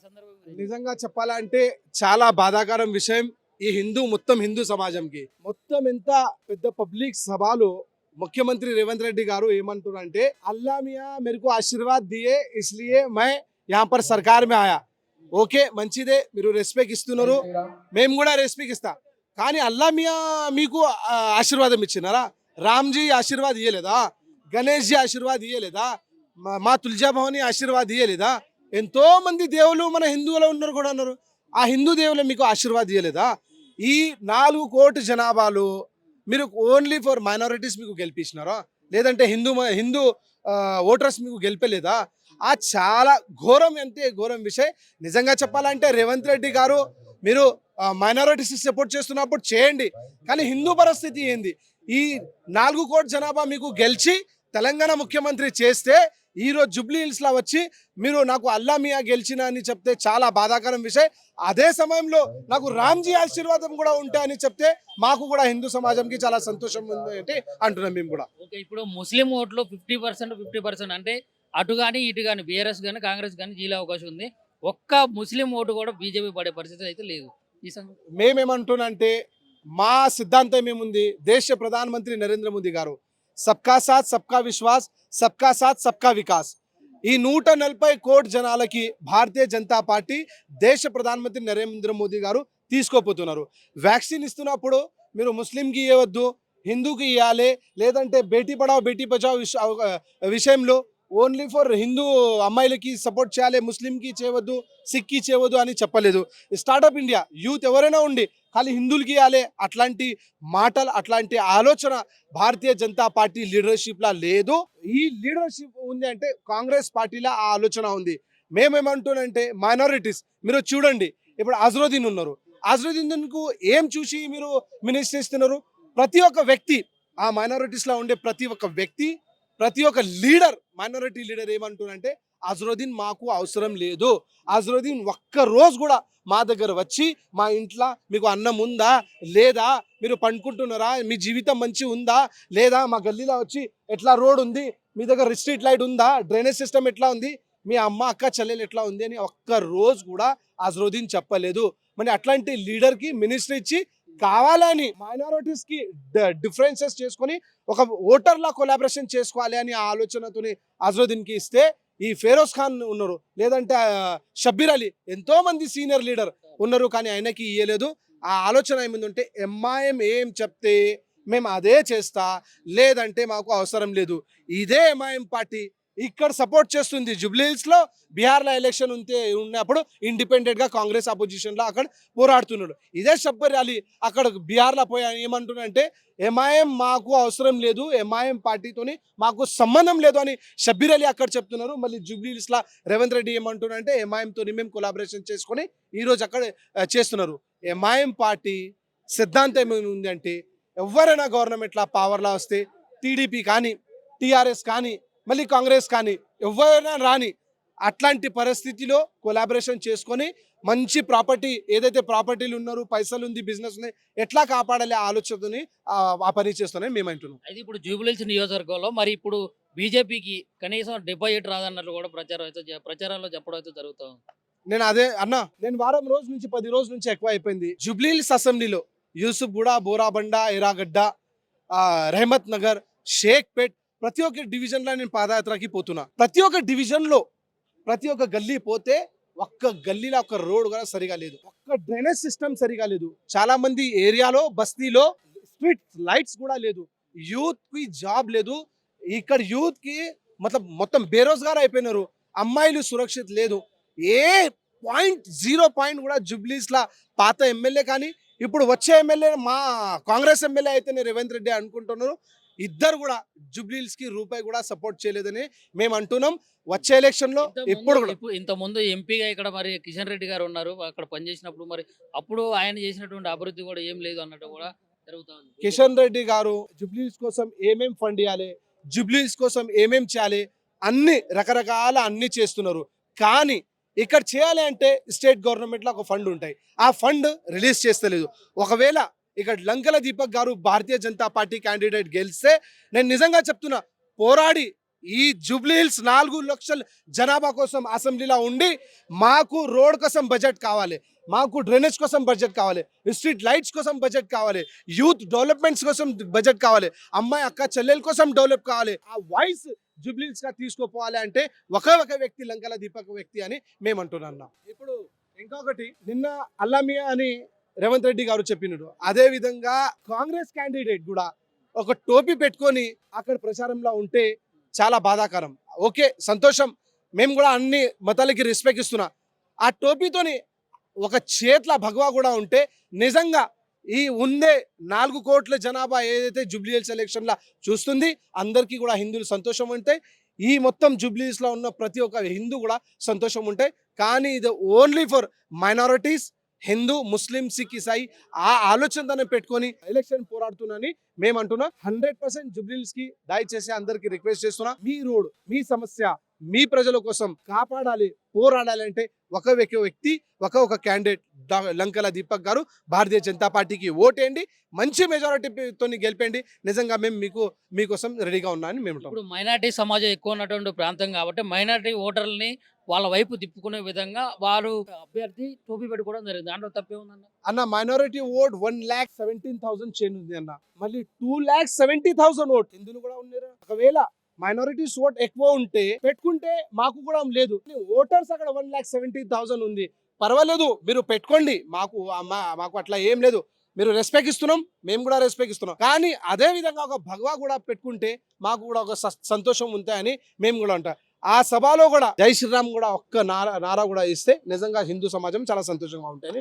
సందర్భం నిజంగా చెప్పాలంటే చాలా బాధాకరం విషయం ఈ హిందూ సమాజంకి మొత్తం ఎంత పెద్ద పబ్లిక్ సభలో ముఖ్యమంత్రి రేవంత్ రెడ్డి గారు ఏమంటున్నారంటే అల్లా మియా మేరకు ఆశీర్వాద్ దియే ఇస్లియే మై యహా పర్ సర్కార్ మే ఆయా. ఓకే మంచిదే, మీరు రెస్పెక్ట్ ఇస్తున్నారు, మేము కూడా రెస్పెక్ట్ ఇస్తాం. కానీ అల్లా మియా మీకు ఆశీర్వాదం ఇచ్చినారా? రామ్జీ ఆశీర్వాద్ ఇయ్యలేదా? గణేష్ జీ ఆశీర్వాద్ ఇయ్యలేదా? మా తులజా భవాని ఆశీర్వాద్ ఇయ్యలేదా? ఎంతో మంది దేవుళ్ళు మన హిందువులో ఉన్నారు కూడా ఉన్నారు. ఆ హిందూ దేవుళ్ళు మీకు ఆశీర్వాద్ ఇయ్యలేదా? ఈ 4 కోటి జనాభాలో మీరు ఓన్లీ ఫర్ మైనారిటీస్ మీకు గెలిపించినారా? లేదంటే హిందూ ఓటర్స్ మీకు గెలిపలేదా? ఆ చాలా ఘోరం, అంటే ఘోరం విషయం. నిజంగా చెప్పాలంటే రేవంత్ రెడ్డి గారు మీరు మైనారిటీస్ సపోర్ట్ చేస్తున్నప్పుడు చేయండి, కానీ హిందూ పరిస్థితి ఏంది? ఈ 4 కోటి జనాభా మీకు గెలిచి తెలంగాణ ముఖ్యమంత్రి చేస్తే ఈరోజు జూబ్లీ హిల్స్లో వచ్చి మీరు నాకు అల్లా మియా గెలిచిన అని చెప్తే చాలా బాధాకరం విషయం. అదే సమయంలో నాకు రామ్జీ ఆశీర్వాదం కూడా ఉంటాయని చెప్తే మాకు కూడా హిందూ సమాజంకి చాలా సంతోషం ఉంది అంటే అంటున్నాం మేము కూడా. ఓకే, ఇప్పుడు ముస్లిం ఓట్లు 50% అంటే అటు కానీ ఇటు కానీ బీఆర్ఎస్ కానీ కాంగ్రెస్ కానీ జీలే అవకాశం ఉంది. ఒక్క ముస్లిం ఓటు కూడా బీజేపీ పడే పరిస్థితి అయితే లేదు. ఈ మేమేమంటున్నంటే మా సిద్ధాంతం ఏముంది? దేశ ప్రధానమంత్రి నరేంద్ర మోదీ గారు సబ్కా సాత్ సబ్కా విశ్వాస్, సబ్కా సాత్ సబ్కా వికాస్, ఈ 140 కోటి జనాలకి భారతీయ జనతా పార్టీ దేశ ప్రధానమంత్రి నరేంద్ర మోదీ గారు తీసుకోపోతున్నారు. వ్యాక్సిన్ ఇస్తున్నప్పుడు మీరు ముస్లింకి ఇవ్వద్దు, హిందూకి ఇవ్వాలి, లేదంటే బేటీ పడావ్ బేటీ బచావ్ విషయంలో ఓన్లీ ఫర్ హిందూ అమ్మాయిలకి సపోర్ట్ చేయాలి, ముస్లింకి చేయవద్దు, సిక్కి చేయవద్దు అని చెప్పలేదు. స్టార్టప్ ఇండియా యూత్ ఎవరైనా ఉండి ఖాళీ హిందువులకి ఇవ్వాలి అట్లాంటి మాటలు, అట్లాంటి ఆలోచన భారతీయ జనతా పార్టీ లీడర్షిప్లా లేదు. ఈ లీడర్షిప్ ఉంది అంటే కాంగ్రెస్ పార్టీలో ఆ ఆలోచన ఉంది. మేమేమంటున్నాంటే మైనారిటీస్ మీరు చూడండి, ఇప్పుడు అజరుద్దీన్ ఉన్నారు, అజరుద్దీన్కు ఏం చూసి మీరు మినిస్టర్ ఇస్తున్నారు? ప్రతి ఒక్క వ్యక్తి ఆ మైనారిటీస్లో ఉండే ప్రతి ఒక్క వ్యక్తి, ప్రతి ఒక్క లీడర్, మైనారిటీ లీడర్ ఏమంటున్నారంటే అజరుద్దీన్ మాకు అవసరం లేదు. అజరుద్దీన్ ఒక్క రోజు కూడా మా దగ్గర వచ్చి మా ఇంట్లో మీకు అన్నం ఉందా లేదా, మీరు పండుకుంటున్నారా, మీ జీవితం మంచి ఉందా లేదా, మా గల్లీలో వచ్చి ఎట్లా రోడ్ ఉంది, మీ దగ్గర స్ట్రీట్ లైట్ ఉందా, డ్రైనేజ్ సిస్టమ్ ఎట్లా ఉంది, మీ అమ్మ అక్క చెల్లెలు ఎట్లా ఉంది అని ఒక్క రోజు కూడా అజరుద్దీన్ చెప్పలేదు. మరి అట్లాంటి లీడర్కి మినిస్టర్ ఇచ్చి కావాలని మైనారిటీస్ కి డిఫరెన్సెస్ చేసుకొని ఒక ఓటర్లా కొలాబరేషన్ చేసుకోవాలి అని ఆలోచనతో అజరుద్దీన్కి ఇస్తే, ఈ ఫెరోజ్ ఖాన్ ఉన్నారు, లేదంటే షబ్బీర్ అలీ, ఎంతో మంది సీనియర్ లీడర్ ఉన్నారు, కానీ ఆయనకి ఇయ్యలేదు. ఆ ఆలోచన ఏముందంటే ఎంఐఎం ఏం చెప్తే మేము అదే చేస్తా, లేదంటే మాకు అవసరం లేదు. ఇదే ఎంఐఎం పార్టీ ఇక్కడ సపోర్ట్ చేస్తుంది. జూబ్లీహిల్స్లో బీహార్లో ఎలక్షన్ ఉన్నప్పుడు ఇండిపెండెంట్గా కాంగ్రెస్ అపోజిషన్లో అక్కడ పోరాడుతున్నాడు. ఇదే షబ్బీర్ అలీ అక్కడ బీహార్లో పోయి ఏమంటున్నాడంటే ఎంఐఎం మాకు అవసరం లేదు, ఎంఐఎం పార్టీతోని మాకు సంబంధం లేదు అని షబ్బీర్ అలీ అక్కడ చెప్తున్నారు. మళ్ళీ జూబ్లీహిల్స్లో రేవంత్ రెడ్డి ఏమంటున్నారంటే ఎంఐఎంతో మేము కొలాబరేషన్ చేసుకొని ఈరోజు అక్కడ చేస్తున్నారు. ఎంఐఎం పార్టీ సిద్ధాంతం ఏమి అంటే ఎవరైనా గవర్నమెంట్లో పవర్లో వస్తే టీడీపీ కానీ టీఆర్ఎస్ కానీ మళ్ళీ కాంగ్రెస్ కానీ ఎవరైనా రాని, అట్లాంటి పరిస్థితిలో కొలాబరేషన్ చేసుకొని మంచి ప్రాపర్టీ ఏదైతే ప్రాపర్టీలు ఉన్నారు, పైసలు ఉంది, బిజినెస్ ఉంది, ఎట్లా కాపాడాలి ఆలోచనతోని ఆ పని చేస్తున్నాయి మేము అంటున్నాం. అయితే ఇప్పుడు జూబ్లీహిల్స్ నియోజకవర్గంలో మరి ఇప్పుడు బీజేపీకి కనీసం 70 రాదన్నట్లు కూడా ప్రచారాల్లో చెప్పడం అయితే జరుగుతుంది. నేను అదే అన్నా, నేను వారం రోజు నుంచి 10 రోజుల నుంచి ఎక్కువ అయిపోయింది. జూబ్లీహిల్స్ అసెంబ్లీలో యూసుఫ్గూడ, బోరాబండ, ఎర్రగడ్డ, రెహమత్ నగర్, షేక్పేట్ ప్రతి ఒక్క డివిజన్లో నేను పాదయాత్రకి పోతున్నా. ప్రతి ఒక్క డివిజన్లో ప్రతి ఒక్క గల్లీ పోతే ఒక్క గల్లీలో ఒక్క రోడ్ కూడా సరిగా లేదు, ఒక్క డ్రైనేజ్ సిస్టమ్ సరిగా లేదు. చాలా మంది ఏరియాలో బస్తీలో స్ట్రీట్ లైట్స్ కూడా లేదు, యూత్ కి జాబ్ లేదు. ఇక్కడ యూత్ కి మొత్తం బేరోజ్గార్ అయిపోయినారు, అమ్మాయిలు సురక్షిత లేదు. ఏ జీరో పాయింట్ కూడా జూబ్లీస్ లా పాత ఎమ్మెల్యే కానీ ఇప్పుడు వచ్చే ఎమ్మెల్యే మా కాంగ్రెస్ ఎమ్మెల్యే అయితే రేవంత్ రెడ్డి అనుకుంటున్నారు. ఇద్దరు కూడా జూబ్లీహిల్స్ కి రూపాయి కూడా సపోర్ట్ చేయలేదని మేము అంటున్నాం. వచ్చే ఎలక్షన్ లో ఇప్పుడు ఇంత ముందు ఎంపీగా ఇక్కడ మరి కిషన్ రెడ్డి గారు ఉన్నారు, అక్కడ పనిచేసినప్పుడు మరి అప్పుడు ఆయన చేసినటువంటి అభివృద్ధి కూడా ఏం లేదు అన్నట్టు కూడా జరుగుతుంది. కిషన్ రెడ్డి గారు జూబ్లీహిల్స్ కోసం ఏమేం ఫండ్ ఇవ్వాలి, జూబ్లీహిల్స్ కోసం ఏమేం చేయాలి, రకరకాల అన్ని చేస్తున్నారు. కానీ ఇక్కడ చేయాలి అంటే స్టేట్ గవర్నమెంట్లో ఒక ఫండ్ ఉంటాయి, ఆ ఫండ్ రిలీజ్ చేస్తలేదు. ఒకవేళ ఇక్కడ లంకల దీపక్ గారు భారతీయ జనతా పార్టీ క్యాండిడేట్ గెలిస్తే నేను నిజంగా చెప్తున్నా, పోరాడి ఈ జూబ్లీ హిల్స్ 4 లక్షల జనాభా కోసం అసెంబ్లీలో ఉండి మాకు రోడ్ కోసం బడ్జెట్ కావాలి, మాకు డ్రైనేజ్ కోసం బడ్జెట్ కావాలి, స్ట్రీట్ లైట్స్ కోసం బడ్జెట్ కావాలి, యూత్ డెవలప్మెంట్స్ కోసం బడ్జెట్ కావాలి, అమ్మాయి అక్క చెల్లెల కోసం డెవలప్ కావాలి. ఆ వాయిస్ జూబ్లీ హిల్స్ గా తీసుకోపోవాలి అంటే ఒక వ్యక్తి లంకల దీపక్ వ్యక్తి అని మేము అంటున్నాం. ఇప్పుడు ఇంకొకటి నిన్న అల్లామియా అని రేవంత్ రెడ్డి గారు చెప్పినాడు. అదే విధంగా కాంగ్రెస్ క్యాండిడేట్ కూడా ఒక టోపీ పెట్టుకొని అక్కడ ప్రచారంలో ఉంటే చాలా బాధాకరం. ఓకే, సంతోషం, మేము కూడా అన్ని మతాలకి రెస్పెక్ట్ ఇస్తున్నా. ఆ టోపీతోని ఒక చేట్ల భగవా కూడా ఉంటే నిజంగా ఈ ఉందే 4 కోట్ల జనాభా ఏదైతే జూబ్లీ హిల్స్ ఎలక్షన్లో చూస్తుంది అందరికీ కూడా హిందువులు సంతోషం ఉంటాయి. ఈ మొత్తం జూబ్లీ హిల్స్లో ఉన్న ప్రతి ఒక్క హిందూ కూడా సంతోషం ఉంటాయి. కానీ ఇది only for minorities, Hindu, Muslim, Sikh, Isai ఆ ఆలోచనతోనే పెట్టుకొని ఎలక్షన్ పోరాడుతున్నాని మేము అంటున్నా. 100% జూబ్లీ హిల్స్ కి దయచేసి అందరికి రిక్వెస్ట్ చేస్తున్నా, మీ రోడ్, మీ సమస్య, మీ ప్రజల కోసం కాపాడాలి, పోరాడాలి అంటే ఒక వ్యక్తి, ఒక క్యాండిడేట్ లంకల దీపక్ గారు భారతీయ జనతా పార్టీకి ఓటేయండి, మంచి మెజారిటీతో గెలిపండి. నిజంగా మేము మీకోసం రెడీగా ఉన్నామని మేము అంటాం. ఇప్పుడు మైనార్టీ సమాజం ఎక్కువ ఉన్నటువంటి ప్రాంతం కాబట్టి మైనార్టీ ఓటర్లని వాళ్ళ వైపు తిప్పుకునే విధంగా వారు అభ్యర్థి టోపీ పెట్టుకోవడం జరిగింది. దాంట్లో తప్పే ఉందన్న అన్న మైనారిటీ ఓట్ 1,17,000 చేంజ్ ఉంది అన్న, మళ్ళీ 2,70,000 ఓట్ హిందువులు కూడా ఉన్నారు. ఒకవేళ మైనారిటీస్ ఓట్ ఎక్కువ ఉంటే పెట్టుకుంటే మాకు కూడా లేదు. ఓటర్స్ అక్కడ 1,70,000 ఉంది, పర్వాలేదు మీరు పెట్టుకోండి, మాకు అట్లా ఏం లేదు, మీరు రెస్పెక్ట్ ఇస్తున్నాం, మేము కూడా రెస్పెక్ట్ ఇస్తున్నాం. కానీ అదే విధంగా ఒక భగవా కూడా పెట్టుకుంటే మాకు కూడా ఒక సంతోషం ఉంటాయని మేము కూడా అంటాం. ఆ సభలో కూడా జై శ్రీరామ్ కూడా ఒక్క నారా కూడా ఇస్తే నిజంగా హిందూ సమాజం చాలా సంతోషంగా ఉంటాయని